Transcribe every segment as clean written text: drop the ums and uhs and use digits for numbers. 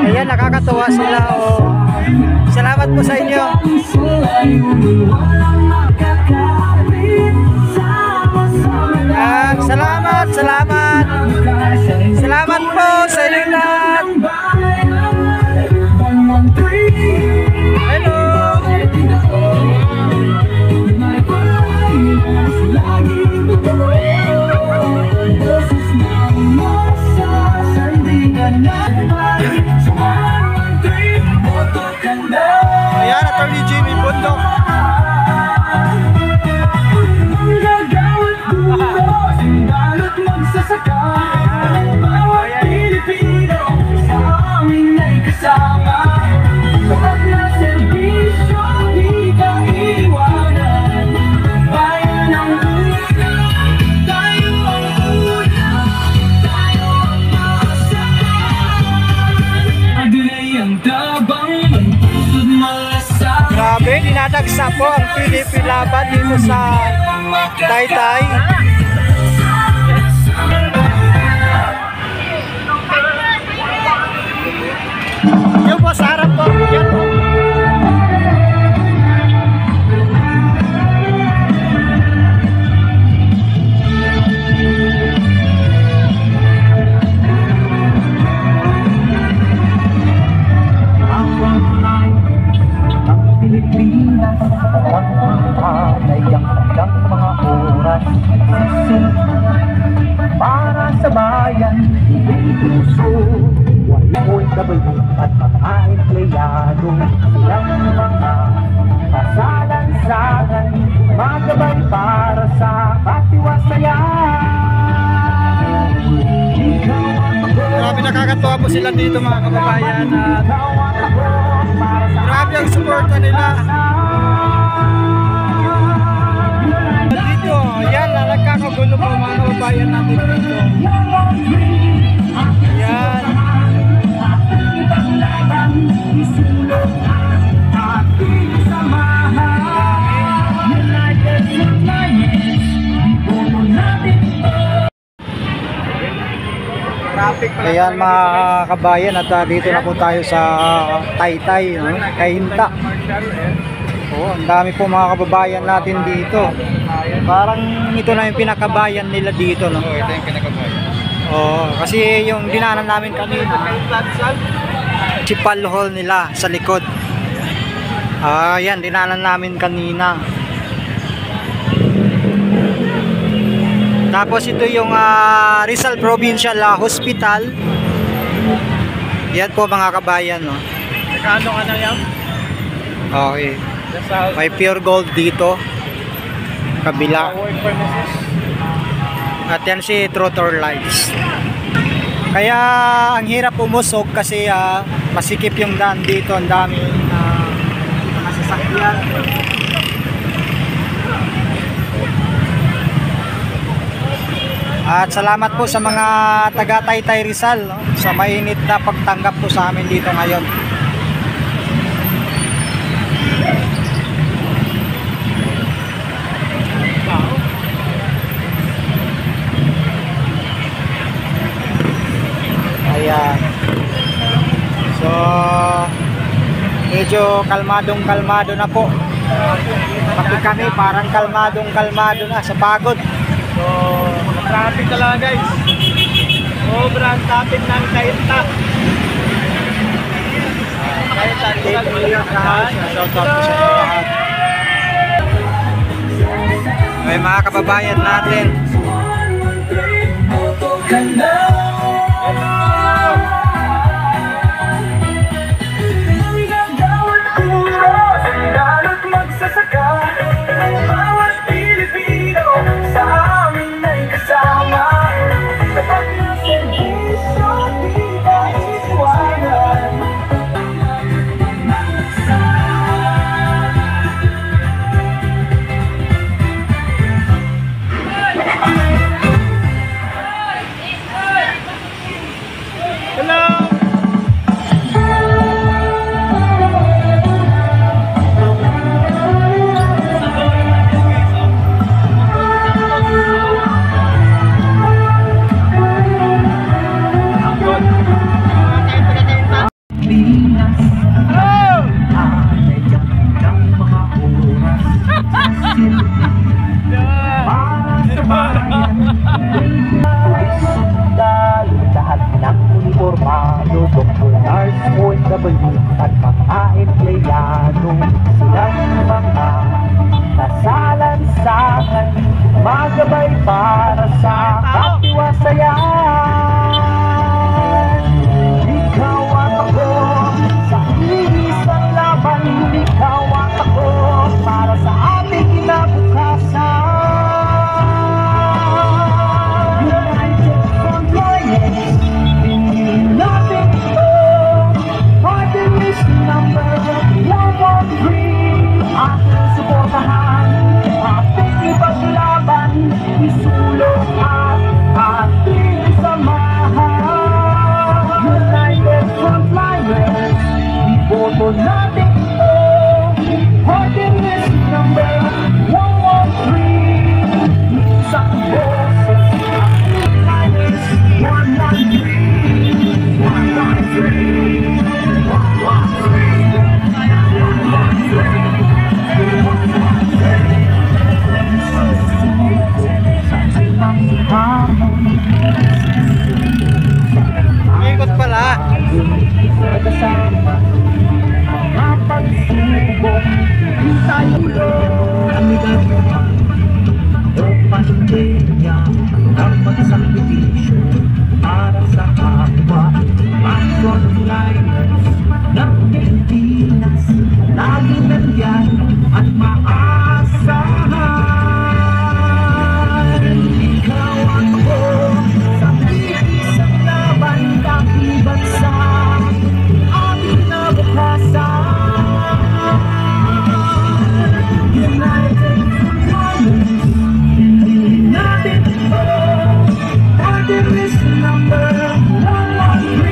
Ayan, nakakatuwa sila. Oh. Salamat po sa inyo. Salamat, salamat. Salamat po sa inyo lahat. Hello. Ayan, Attorney Jimmy Bundok. Grabe, dinadagsa po ang PDP laban dito sa Taytay. Yung po sa harap po. Yan po. Para sa bayan, puso, wala'y gabay at mga empleyado. Silang mga kasalansagan, magabay para sa katiwasayan. Grabe, nakakatuwa po sila dito mga kababayan. Grabe ang suporta nila. Dito, yan, nagkakagulo po mga kababayan natin dito. Yan. Ayan mga kabayan, at dito na po tayo sa Taytay, no? Kahinta. Oh, ang dami po mga kababayan natin dito. Parang ito na yung pinakabayan nila dito, no? Ito yung pinakabayan. Oh, kasi yung dinanan namin kanina, Chipal Hall nila sa likod. Yan, dinanan namin kanina. Tapos ito yung Rizal Provincial Hospital. Yan po mga kabayan, no? Ano ka na yan? Okay. May pure gold dito. Kabila. At yan si Trotter Lights. Kaya ang hirap umusog kasi masikip yung daan dito. Ang dami mga sasakyan. At salamat po sa mga taga Taytay Rizal, no? Sa mainit na pagtanggap po sa amin dito ngayon. Ayan. So medyo kalmadong-kalmado na po. Pati kami parang kalmadong-kalmado na sa pagod. So, traffic talaga guys. Sobrang traffic ng Kainta. Kainta, may mga kababayan natin. at mga empleyado. Silang mga nasalansangan, magabay para sa katiwasayan. Ikaw at ako sa isang laban, ikaw at ako para sa ating kinabukasan. United Frontliners, tingin natin ito, party list number 113. Ating suportahan, ating ipaglaban, isulong at ating samahan. United Frontliners, iboto natin ito, party list number 113. Isang boses, Frontliners, 113, 113, 113. Ikot pala. Kasama mga pagsubok, hindi tayo amigas o pandemya ang magsakripisyo para sa kapwa. Ang frontliners ng Pilipinas lagi nandiyan at maasahan. Ikaw at ako sa isang laban, kakibat sa ating nabukasan. United Frontliners, tingin natin ito, party list number 113.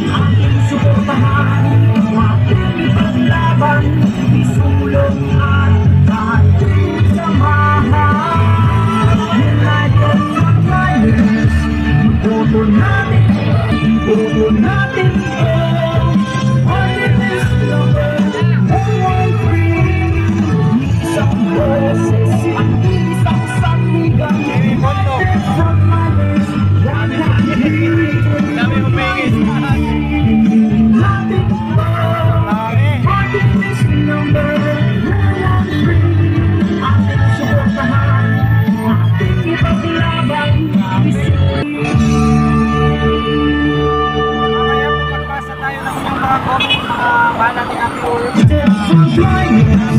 Ating suportahan, ating ipaglaban, isulong at ating samahan. United Frontliners, iboto natin ito, party list number 113. Isang boses at isang sandigan. United Frontliners, yan natin. Dami mo pingin. Natin ito, party list number 113. Ating suportahan, ating ipaglaban, Mamaya po pagpasa tayo ng mga comment, bahala natin ang United Frontliners,